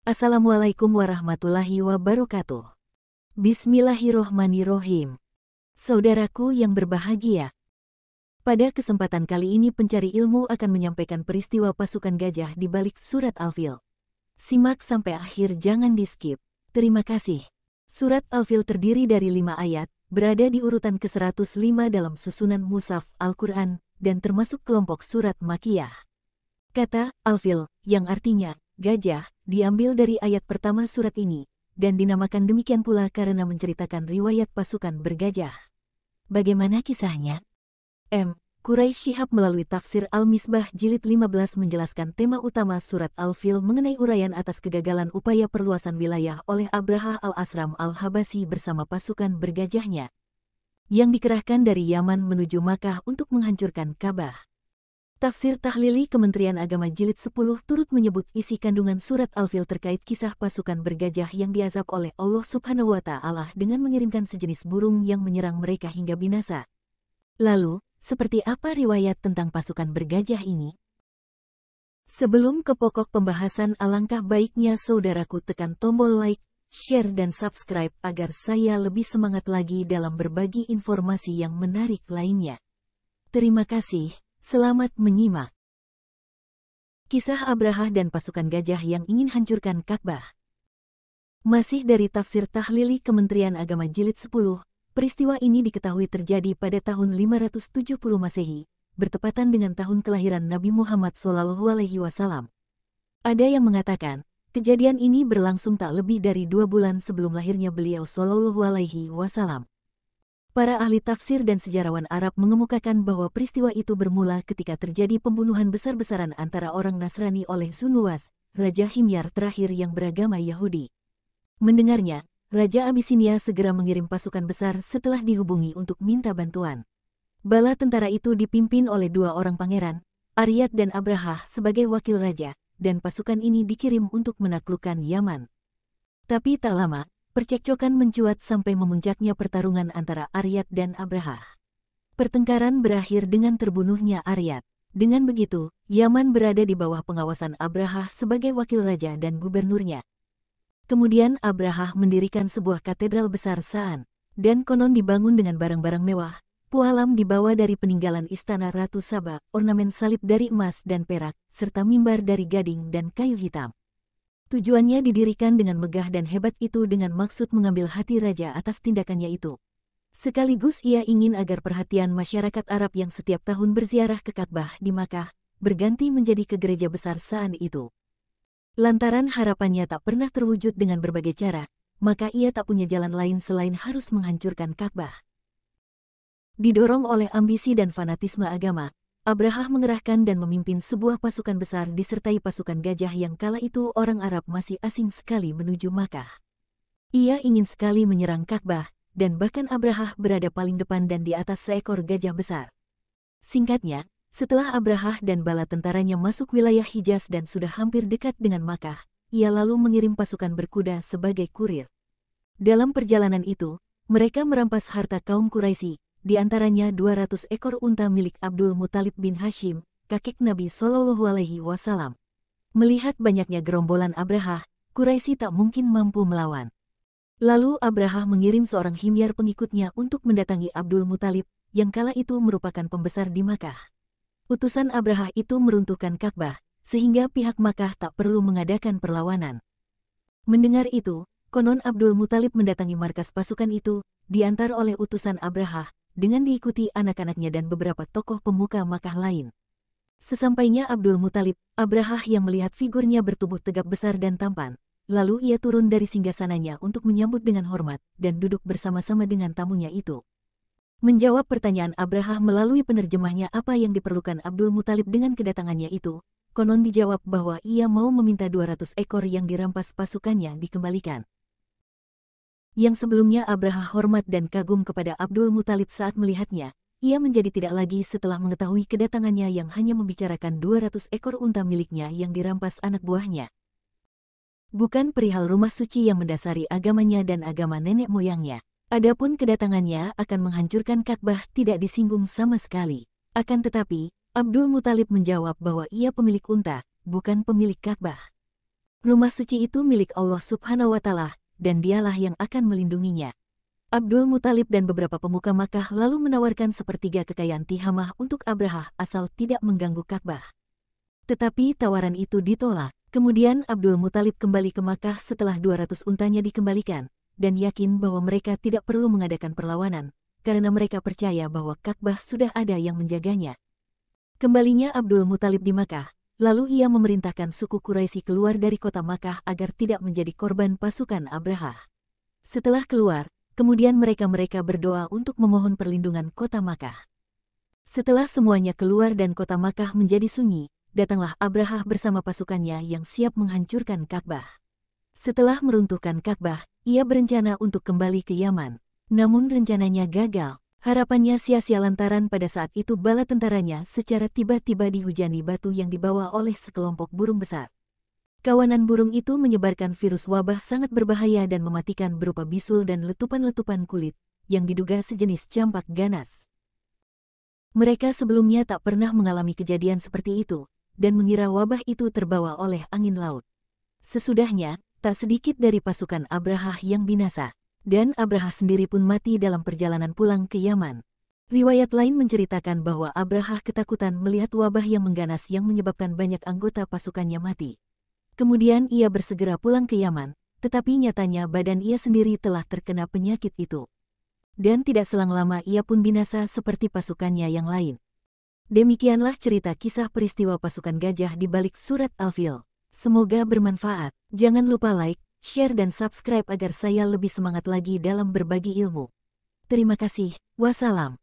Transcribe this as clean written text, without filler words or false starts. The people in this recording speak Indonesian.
Assalamualaikum warahmatullahi wabarakatuh. Bismillahirrohmanirrohim. Saudaraku yang berbahagia, pada kesempatan kali ini pencari ilmu akan menyampaikan peristiwa pasukan gajah di balik surat Al-Fil. Simak sampai akhir, jangan di-skip. Terima kasih. Surat Al-Fil terdiri dari 5 ayat, berada di urutan ke-105 dalam susunan Mushaf Al-Quran, dan termasuk kelompok surat Makkiyah. Kata Al-Fil, yang artinya gajah, diambil dari ayat pertama surat ini, dan dinamakan demikian pula karena menceritakan riwayat pasukan bergajah. Bagaimana kisahnya? Quraisy Shihab melalui tafsir Al-Misbah jilid 15 menjelaskan tema utama surat Al-Fil mengenai uraian atas kegagalan upaya perluasan wilayah oleh Abraha al-Asram al-Habasyi bersama pasukan bergajahnya, yang dikerahkan dari Yaman menuju Makkah untuk menghancurkan Ka'bah. Tafsir Tahlili Kementerian Agama Jilid 10 turut menyebut isi kandungan surat Al-Fil terkait kisah pasukan bergajah yang diazab oleh Allah Subhanahu wa Ta'ala dengan mengirimkan sejenis burung yang menyerang mereka hingga binasa. Lalu, seperti apa riwayat tentang pasukan bergajah ini? Sebelum ke pokok pembahasan, alangkah baiknya saudaraku tekan tombol like, share dan subscribe agar saya lebih semangat lagi dalam berbagi informasi yang menarik lainnya. Terima kasih. Selamat menyimak. Kisah Abraha dan pasukan gajah yang ingin hancurkan Ka'bah. Masih dari tafsir Tahlili Kementerian Agama Jilid 10, peristiwa ini diketahui terjadi pada tahun 570 Masehi, bertepatan dengan tahun kelahiran Nabi Muhammad SAW. Ada yang mengatakan, kejadian ini berlangsung tak lebih dari 2 bulan sebelum lahirnya beliau SAW. Para ahli tafsir dan sejarawan Arab mengemukakan bahwa peristiwa itu bermula ketika terjadi pembunuhan besar-besaran antara orang Nasrani oleh Zunuwas, Raja Himyar terakhir yang beragama Yahudi. Mendengarnya, Raja Abisinia segera mengirim pasukan besar setelah dihubungi untuk minta bantuan. Bala tentara itu dipimpin oleh 2 orang pangeran, Aryad dan Abraha sebagai wakil raja, dan pasukan ini dikirim untuk menaklukkan Yaman. Tapi tak lama, percekcokan mencuat sampai memuncaknya pertarungan antara Aryad dan Abraha. Pertengkaran berakhir dengan terbunuhnya Aryad. Dengan begitu, Yaman berada di bawah pengawasan Abraha sebagai wakil raja dan gubernurnya. Kemudian Abraha mendirikan sebuah katedral besar Sa'an, dan konon dibangun dengan barang-barang mewah. Pualam dibawa dari peninggalan istana Ratu Saba, ornamen salib dari emas dan perak, serta mimbar dari gading dan kayu hitam. Tujuannya didirikan dengan megah dan hebat itu dengan maksud mengambil hati raja atas tindakannya itu. Sekaligus ia ingin agar perhatian masyarakat Arab yang setiap tahun berziarah ke Ka'bah di Makkah, berganti menjadi ke gereja besar Sa'an itu. Lantaran harapannya tak pernah terwujud dengan berbagai cara, maka ia tak punya jalan lain selain harus menghancurkan Ka'bah. Didorong oleh ambisi dan fanatisme agama, Abraha mengerahkan dan memimpin sebuah pasukan besar disertai pasukan gajah yang kala itu orang Arab masih asing sekali menuju Makkah. Ia ingin sekali menyerang Ka'bah, dan bahkan Abraha berada paling depan dan di atas seekor gajah besar. Singkatnya, setelah Abraha dan bala tentaranya masuk wilayah Hijaz dan sudah hampir dekat dengan Makkah, ia lalu mengirim pasukan berkuda sebagai kurir. Dalam perjalanan itu, mereka merampas harta kaum Quraisy, di antaranya 200 ekor unta milik Abdul Muthalib bin Hashim, kakek Nabi SAW. Melihat banyaknya gerombolan Abraha, Quraisy tak mungkin mampu melawan. Lalu Abraha mengirim seorang Himyar pengikutnya untuk mendatangi Abdul Muthalib, yang kala itu merupakan pembesar di Makkah. Utusan Abraha itu meruntuhkan Ka'bah, sehingga pihak Makkah tak perlu mengadakan perlawanan. Mendengar itu, konon Abdul Muthalib mendatangi markas pasukan itu, diantar oleh utusan Abraha, dengan diikuti anak-anaknya dan beberapa tokoh pemuka Makkah lain. Sesampainya Abdul Muthalib, Abraha yang melihat figurnya bertubuh tegap besar dan tampan, lalu ia turun dari singgasananya untuk menyambut dengan hormat dan duduk bersama-sama dengan tamunya itu. Menjawab pertanyaan Abraha melalui penerjemahnya apa yang diperlukan Abdul Muthalib dengan kedatangannya itu, konon dijawab bahwa ia mau meminta 200 ekor yang dirampas pasukannya dikembalikan. Yang sebelumnya Abraha hormat dan kagum kepada Abdul Muthalib saat melihatnya, ia menjadi tidak lagi setelah mengetahui kedatangannya yang hanya membicarakan 200 ekor unta miliknya yang dirampas anak buahnya. Bukan perihal rumah suci yang mendasari agamanya dan agama nenek moyangnya. Adapun kedatangannya akan menghancurkan Ka'bah tidak disinggung sama sekali. Akan tetapi, Abdul Muthalib menjawab bahwa ia pemilik unta, bukan pemilik Ka'bah. Rumah suci itu milik Allah Subhanahu wa Ta'ala, dan dialah yang akan melindunginya. Abdul Muthalib dan beberapa pemuka Makkah lalu menawarkan sepertiga kekayaan Tihamah untuk Abrahah asal tidak mengganggu Ka'bah. Tetapi tawaran itu ditolak. Kemudian Abdul Muthalib kembali ke Makkah setelah 200 untanya dikembalikan, dan yakin bahwa mereka tidak perlu mengadakan perlawanan, karena mereka percaya bahwa Ka'bah sudah ada yang menjaganya. Kembalinya Abdul Muthalib di Makkah, lalu ia memerintahkan suku Quraisy keluar dari kota Makkah agar tidak menjadi korban pasukan Abrahah. Setelah keluar, kemudian mereka berdoa untuk memohon perlindungan kota Makkah. Setelah semuanya keluar dan kota Makkah menjadi sunyi, datanglah Abrahah bersama pasukannya yang siap menghancurkan Ka'bah. Setelah meruntuhkan Ka'bah, ia berencana untuk kembali ke Yaman. Namun rencananya gagal. Harapannya sia-sia lantaran pada saat itu bala tentaranya secara tiba-tiba dihujani batu yang dibawa oleh sekelompok burung besar. Kawanan burung itu menyebarkan virus wabah sangat berbahaya dan mematikan berupa bisul dan letupan-letupan kulit, yang diduga sejenis campak ganas. Mereka sebelumnya tak pernah mengalami kejadian seperti itu, dan mengira wabah itu terbawa oleh angin laut. Sesudahnya, tak sedikit dari pasukan Abrahah yang binasa, dan Abrahah sendiri pun mati dalam perjalanan pulang ke Yaman. Riwayat lain menceritakan bahwa Abrahah ketakutan melihat wabah yang mengganas yang menyebabkan banyak anggota pasukannya mati. Kemudian ia bersegera pulang ke Yaman, tetapi nyatanya badan ia sendiri telah terkena penyakit itu. Dan tidak selang lama ia pun binasa seperti pasukannya yang lain. Demikianlah cerita kisah peristiwa pasukan gajah di balik surat Al-Fil. Semoga bermanfaat. Jangan lupa like, share dan subscribe agar saya lebih semangat lagi dalam berbagi ilmu. Terima kasih. Wassalam.